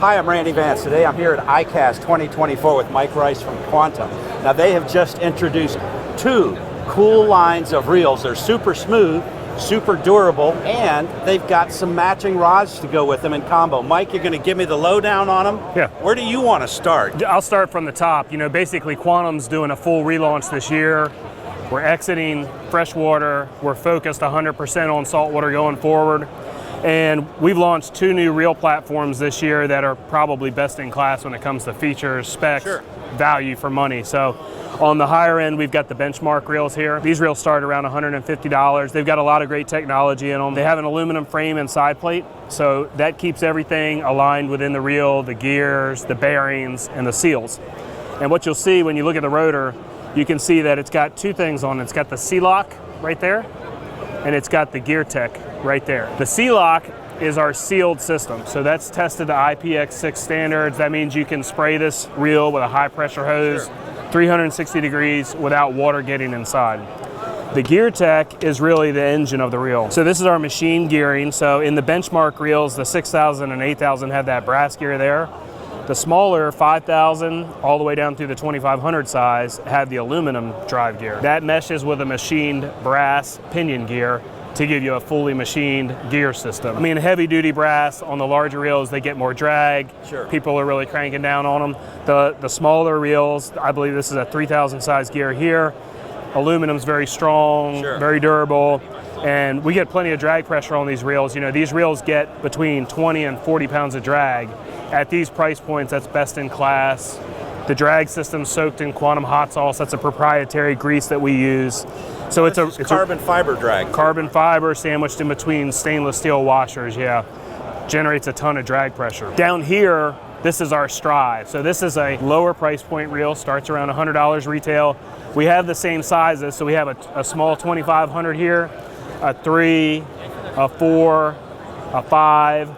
Hi, I'm Randy Vance. Today I'm here at ICAST 2024 with Mike Rice from Quantum. Now they have just introduced two cool lines of reels. They're super smooth, super durable, and they've got some matching rods to go with them in combo. Mike, you're going to give me the lowdown on them? Yeah. Where do you want to start? I'll start from the top. You know, basically Quantum's doing a full relaunch this year. We're exiting freshwater. We're focused 100% on saltwater going forward. And we've launched two new reel platforms this year that are probably best in class when it comes to features, specs, value for money. So on the higher end, we've got the benchmark reels here. These reels start around $150. They've got a lot of great technology in them. They have an aluminum frame and side plate, so that keeps everything aligned within the reel, the gears, the bearings, and the seals. And what you'll see when you look at the rotor, you can see that it's got two things on it. It's got the C-lock right there, and it's got the gear tech right there. The C-lock is our sealed system, so that's tested to IPX6 standards. That means you can spray this reel with a high pressure hose, 360 degrees without water getting inside. The gear tech is really the engine of the reel. So this is our machine gearing. So in the benchmark reels, the 6,000 and 8,000 have that brass gear there. The smaller 5,000 all the way down through the 2,500 size have the aluminum drive gear. That meshes with a machined brass pinion gear to give you a fully machined gear system. I mean, heavy duty brass on the larger reels, they get more drag. People are really cranking down on them. The smaller reels, I believe this is a 3,000 size gear here. Aluminum's very strong, very durable, and we get plenty of drag pressure on these reels. You know, these reels get between 20 and 40 pounds of drag. At these price points, that's best in class. The drag system's soaked in Quantum hot sauce. That's a proprietary grease that we use. So it's carbon fiber drag. Carbon fiber sandwiched in between stainless steel washers, generates a ton of drag pressure. Down here, this is our Strive. So this is a lower price point reel, starts around $100 retail. We have the same sizes, so we have a small 2,500 here, a 3, a 4, a 5,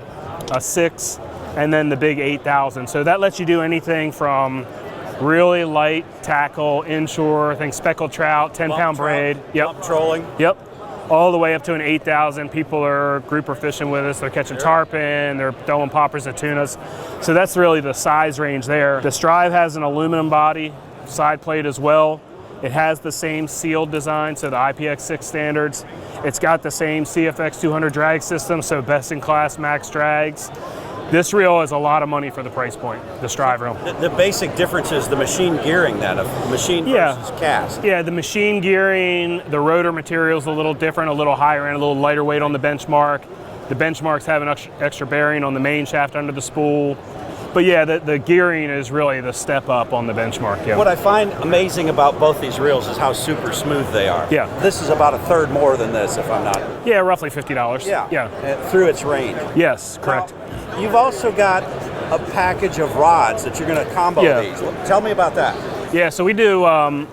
a 6, and then the big 8,000. So that lets you do anything from really light tackle, inshore, I think speckled trout, 10-pound braid. Bump trolling. All the way up to an 8,000. People are grouper fishing with us. They're catching tarpon, they're throwing poppers and tunas. So that's really the size range there. The Strive has an aluminum body, side plate as well. It has the same sealed design, so the IPX6 standards. It's got the same CFX 200 drag system, so best in class max drags. This reel is a lot of money for the price point, the Strive reel. The basic difference is the machine gearing then, of machine versus cast. Yeah, the machine gearing, the rotor material is a little different, a little higher end, a little lighter weight on the benchmark. The benchmarks have an extra bearing on the main shaft under the spool. But yeah, the gearing is really the step up on the benchmark. What I find amazing about both these reels is how super smooth they are. This is about a third more than this, if I'm not. Yeah, roughly $50. Through its range. Yes, correct. Now, you've also got a package of rods that you're going to combo these. Tell me about that. Yeah, so we do 9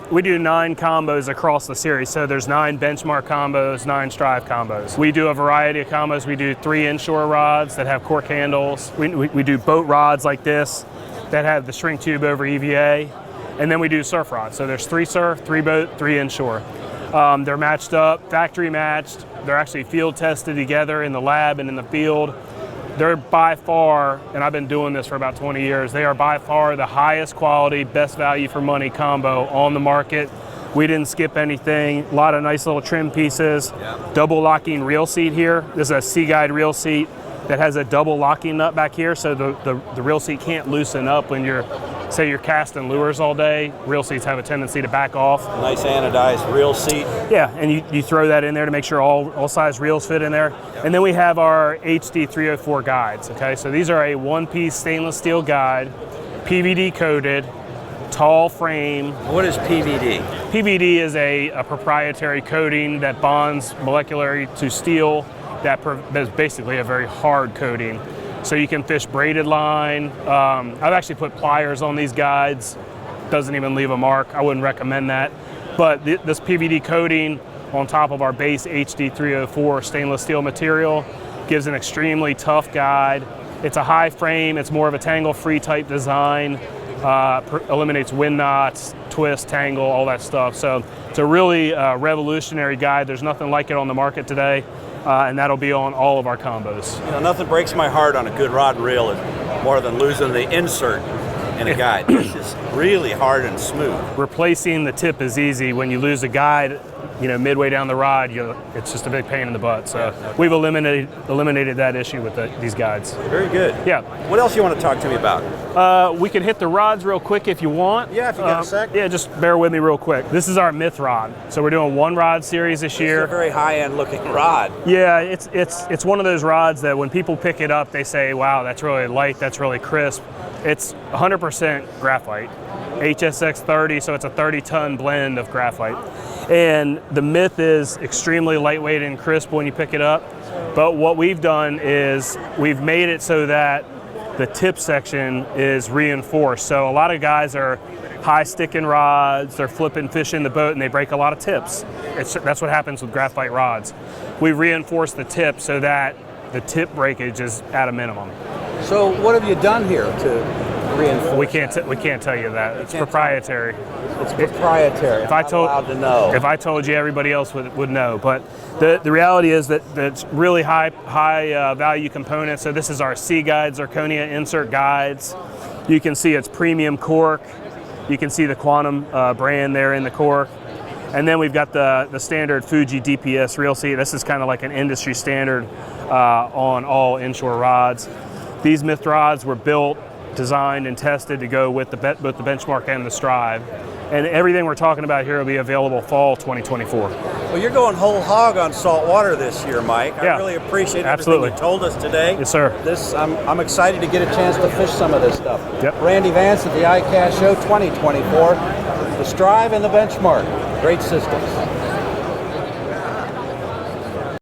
combos across the series. So there's 9 benchmark combos, 9 Strive combos. We do a variety of combos. We do 3 inshore rods that have cork handles. We do boat rods like this that have the shrink tube over EVA. And then we do surf rods. So there's 3 surf, 3 boat, 3 inshore. They're matched up, factory matched. They're actually field tested together in the lab and in the field. They're by far, and I've been doing this for about 20 years, they are by far the highest quality, best value for money combo on the market. We didn't skip anything. A lot of nice little trim pieces. Double locking reel seat here. This is a Seaguide reel seat that has a double locking nut back here, so the reel seat can't loosen up when say you're casting lures all day. Reel seats have a tendency to back off. Nice anodized reel seat. Yeah, and you throw that in there to make sure all size reels fit in there. And then we have our HD 304 guides, okay? So these are a one-piece stainless steel guide, PVD coated, tall frame. What is PVD? PVD is a proprietary coating that bonds molecularly to steel. That is basically a very hard coating. So you can fish braided line. I've actually put pliers on these guides. Doesn't even leave a mark. I wouldn't recommend that. But this PVD coating on top of our base HD 304 stainless steel material gives an extremely tough guide. It's a high frame. It's more of a tangle-free type design. Eliminates wind knots, twist, tangle, all that stuff. So it's a really revolutionary guide. There's nothing like it on the market today. And that'll be on all of our combos. You know, nothing breaks my heart on a good rod and reel more than losing the insert in a guide. This is really hard and smooth. Replacing the tip is easy. When you lose a guide, midway down the rod, it's just a big pain in the butt. So we've eliminated that issue with these guides. Very good. Yeah. What else you want to talk to me about? We can hit the rods real quick if you want. Yeah, if you got a sec. Yeah, just bear with me real quick. This is our Myth rod. So we're doing one rod series this year. It's a very high-end looking rod. Yeah, it's one of those rods that when people pick it up, they say, wow, that's really light, that's really crisp. It's 100% graphite. HSX 30, so it's a 30-ton blend of graphite. And the Myth is extremely lightweight and crisp when you pick it up. But what we've done is we've made it so that the tip section is reinforced. So a lot of guys are high sticking rods, they're flipping fish in the boat and they break a lot of tips. That's what happens with graphite rods. We reinforce the tip so that the tip breakage is at a minimum. So what have you done here to reinforce? We can't tell you that. It's proprietary. It's proprietary. If I told, allowed to know. If I told you, everybody else would know. But the reality is that it's really high value components. So this is our Sea Guide Zirconia insert guides. You can see it's premium cork. You can see the Quantum brand there in the cork. And then we've got the standard Fuji DPS Reel Seat. This is kind of like an industry standard on all inshore rods. These Myth rods were built, designed, and tested to go with both the Benchmark and the Strive. And everything we're talking about here will be available fall 2024. Well, you're going whole hog on saltwater this year, Mike. I really appreciate everything you told us today. Yes, sir. I'm excited to get a chance to fish some of this stuff. Yep. Randy Vance at the ICAST Show 2024. The Strive and the Benchmark. Great systems.